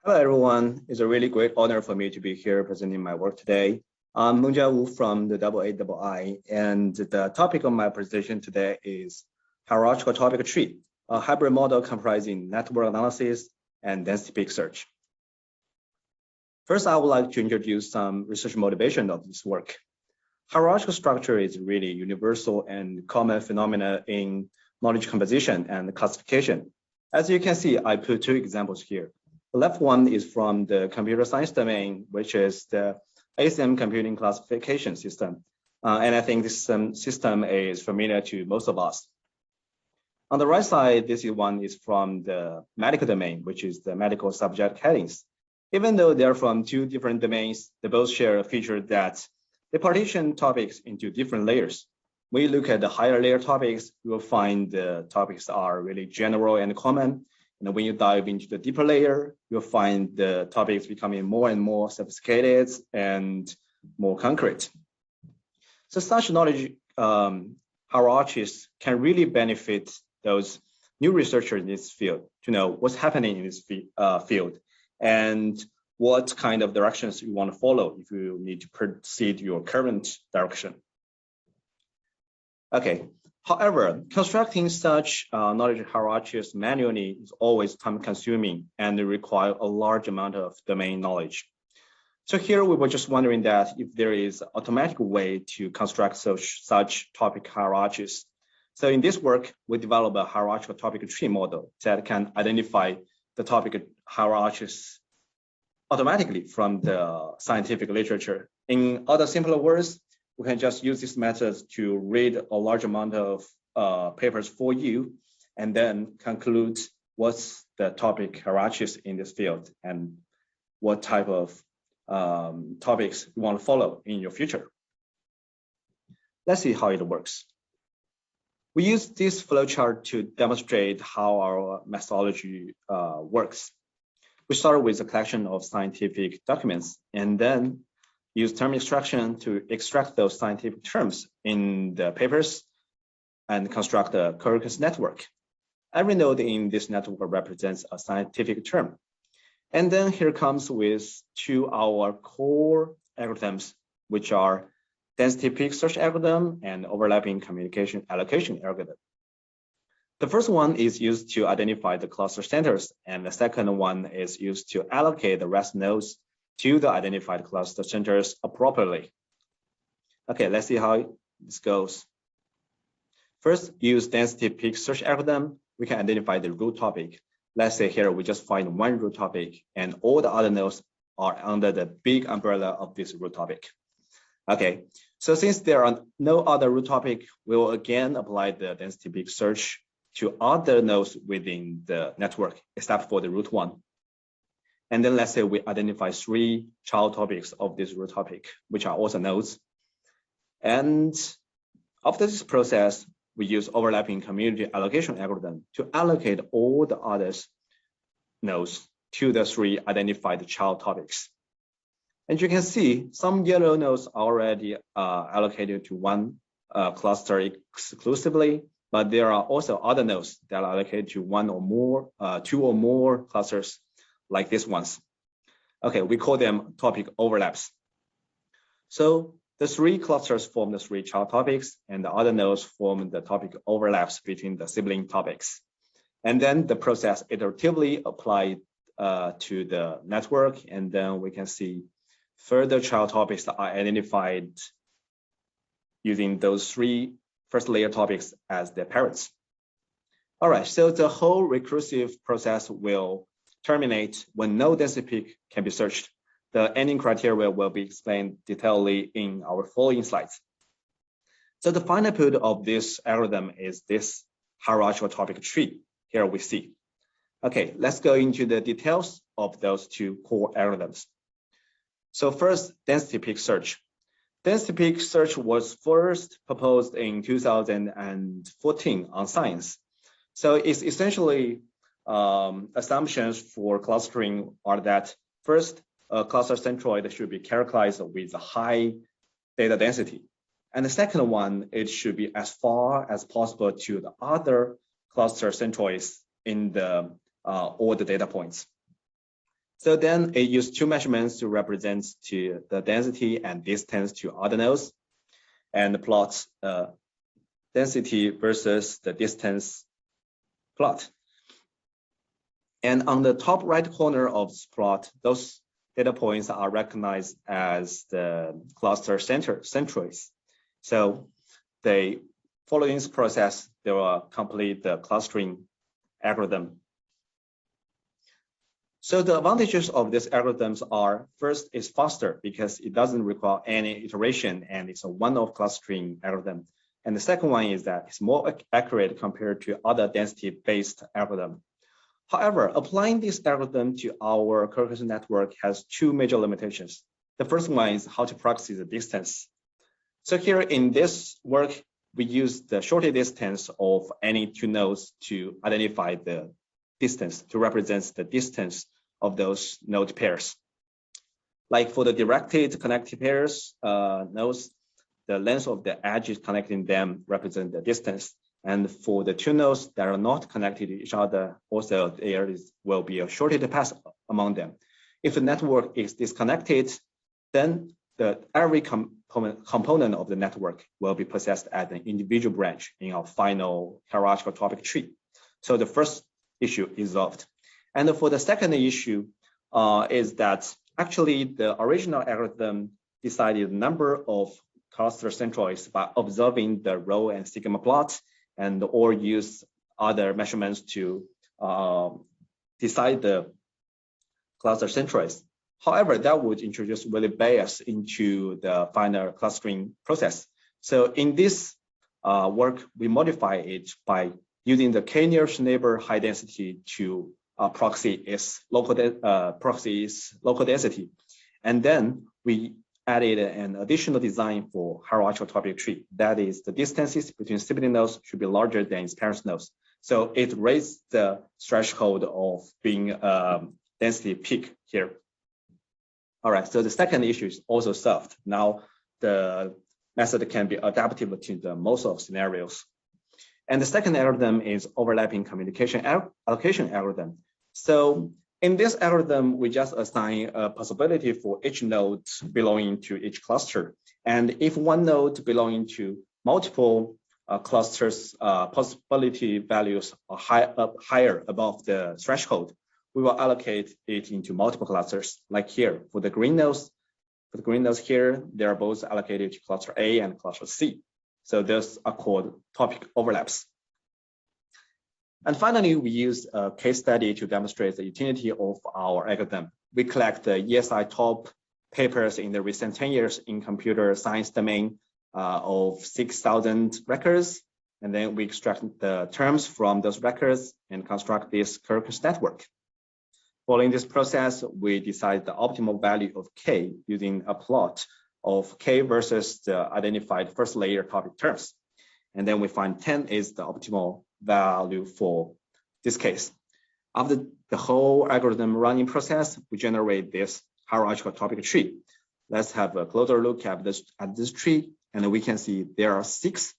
Hello, everyone. It's a really great honor for me to be here presenting my work today. I'm Mungjia Wu from the AAII, and the topic of my presentation today is hierarchical topic tree, a hybrid model comprising network analysis and density peak search. First, I would like to introduce some research motivation of this work. Hierarchical structure is really universal and common phenomena in knowledge composition and classification. As you can see, I put two examples here. The left one is from the computer science domain, which is the ACM computing classification system. And I think this system is familiar to most of us. On the right side, this one is from the medical domain, which is the medical subject headings. Even though they're from two different domains, they both share a feature that they partition topics into different layers. When you look at the higher layer topics, you will find the topics are really general and common. And when you dive into the deeper layer, you'll find the topics becoming more and more sophisticated and more concrete. So such knowledge hierarchies can really benefit those new researchers in this field to know what's happening in this field and what kind of directions you want to follow if you need to proceed your current direction. Okay. However, constructing such knowledge hierarchies manually is always time-consuming and require a large amount of domain knowledge. So here we were just wondering that if there is an automatic way to construct such topic hierarchies. So in this work, we develop a hierarchical topic tree model that can identify the topic hierarchies automatically from the scientific literature. In other simpler words, we can just use this method to read a large amount of papers for you and then conclude what's the topic hierarchies in this field and what type of topics you want to follow in your future. Let's see how it works. We use this flowchart to demonstrate how our methodology works. We start with a collection of scientific documents and then use term extraction to extract those scientific terms in the papers and construct a Hierarchical network. Every node in this network represents a scientific term. And then here comes with our core algorithms, which are density peak search algorithm and overlapping communication allocation algorithm. The first one is used to identify the cluster centers, and the second one is used to allocate the rest nodes to the identified cluster centers appropriately. Okay, let's see how this goes. First, use density peak search algorithm. We can identify the root topic. Let's say here we just find one root topic and all the other nodes are under the big umbrella of this root topic. Okay, so since there are no other root topic, we will again apply the density peak search to other nodes within the network, except for the root one. And then let's say we identify 3 child topics of this root topic, which are also nodes. And after this process, we use overlapping community allocation algorithm to allocate all the other nodes to the 3 identified child topics. And you can see some yellow nodes are already allocated to one cluster exclusively, but there are also other nodes that are allocated to 1 or more, 2 or more clusters, like these ones. Okay, we call them topic overlaps. So the 3 clusters form the 3 child topics, and the other nodes form the topic overlaps between the sibling topics. And then the process iteratively applied to the network, and then we can see further child topics that are identified using those 3 first layer topics as their parents. All right, so the whole recursive process will terminate when no density peak can be searched. The ending criteria will be explained detailedly in our following slides. So the final output of this algorithm is this hierarchical topic tree. Here we see. Okay, let's go into the details of those 2 core algorithms. So first, density peak search. Density peak search was first proposed in 2014 on Science. So it's essentially assumptions for clustering are that first, a cluster centroid should be characterized with a high data density. And the second one, it should be as far as possible to the other cluster centroids in the all the data points. So then it used two measurements to represent to the density and distance to other nodes, and plot density versus the distance plot. And on the top right corner of this plot, those data points are recognized as the cluster centroids. So they, following this process, they will complete the clustering algorithm. So the advantages of these algorithms are, first, it's faster because it doesn't require any iteration and it's a one-off clustering algorithm. And the second one is that it's more accurate compared to other density-based algorithm. However, applying this algorithm to our Hierarchical network has two major limitations. The first one is how to proxy the distance. So here in this work, we use the shortest distance of any two nodes to identify the distance, to represent the distance of those node pairs. Like for the directed connected pairs nodes, the length of the edges connecting them represent the distance. And for the two nodes that are not connected to each other, also there will be a shortest path among them. If the network is disconnected, then every component of the network will be processed as an individual branch in our final hierarchical topic tree. So the first issue is solved. And for the second issue is that actually the original algorithm decided the number of cluster centroids by observing the rho and sigma plot, and or use other measurements to decide the cluster centroids. However, that would introduce really bias into the final clustering process. So in this work, we modify it by using the k-nearest neighbor high density to proxy its local density. And then we added an additional design for hierarchical topic tree. That is, the distances between sibling nodes should be larger than its parent nodes. So it raised the threshold of being density peak here. All right, so the second issue is also solved. Now the method can be adaptive to the most of scenarios. And the second algorithm is overlapping communication allocation algorithm. So in this algorithm, we just assign a possibility for each node belonging to each cluster. And if one node belonging to multiple clusters, possibility values are higher above the threshold, we will allocate it into multiple clusters. Like here, for the green nodes here, they are both allocated to cluster A and cluster C. So those are called topic overlaps. And finally, we use a case study to demonstrate the utility of our algorithm. We collect the ESI top papers in the recent 10 years in computer science domain of 6,000 records. And then we extract the terms from those records and construct this Hierarchical network. Following this process, we decide the optimal value of K using a plot of K versus the identified first layer topic terms. And then we find 10 is the optimal value for this case. After the whole algorithm running process, we generate this hierarchical topic tree. Let's have a closer look at this tree, and we can see there are 6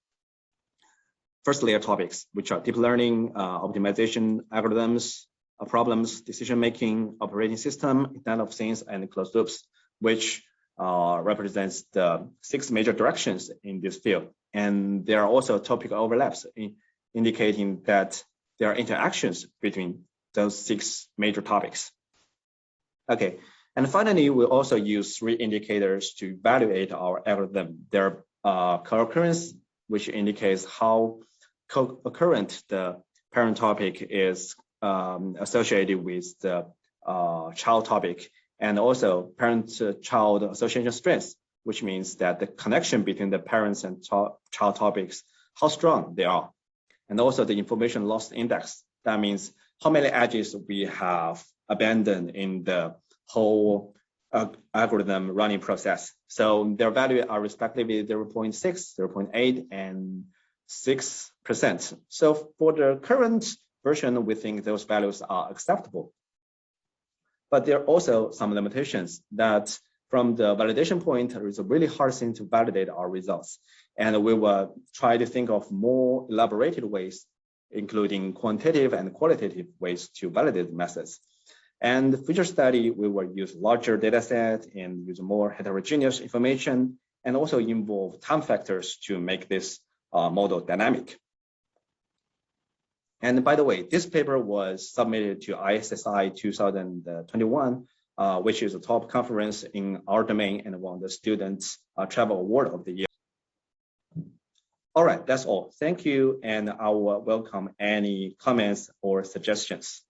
first layer topics, which are deep learning, optimization algorithms, problems, decision-making, operating system, Internet of Things, and closed loops, which represents the 6 major directions in this field. And there are also topic overlaps, indicating that there are interactions between those 6 major topics. Okay, and finally, we also use 3 indicators to evaluate our algorithm. There are co-occurrence, which indicates how co-occurrent the parent topic is associated with the child topic, and also parent-child association strength, which means that the connection between the parents and child topics, how strong they are. And also the information loss index. That means how many edges we have abandoned in the whole algorithm running process. So their values are respectively 0.6, 0.8, and 6%. So for the current version, we think those values are acceptable. But there are also some limitations that from the validation point, it's a really hard thing to validate our results. And we will try to think of more elaborated ways, including quantitative and qualitative ways to validate methods. And the future study, we will use larger data set and use more heterogeneous information, and also involve time factors to make this model dynamic. And by the way, this paper was submitted to ISSI 2021, which is a top conference in our domain and won the Students Travel Award of the Year. All right, that's all. Thank you, and I will welcome any comments or suggestions.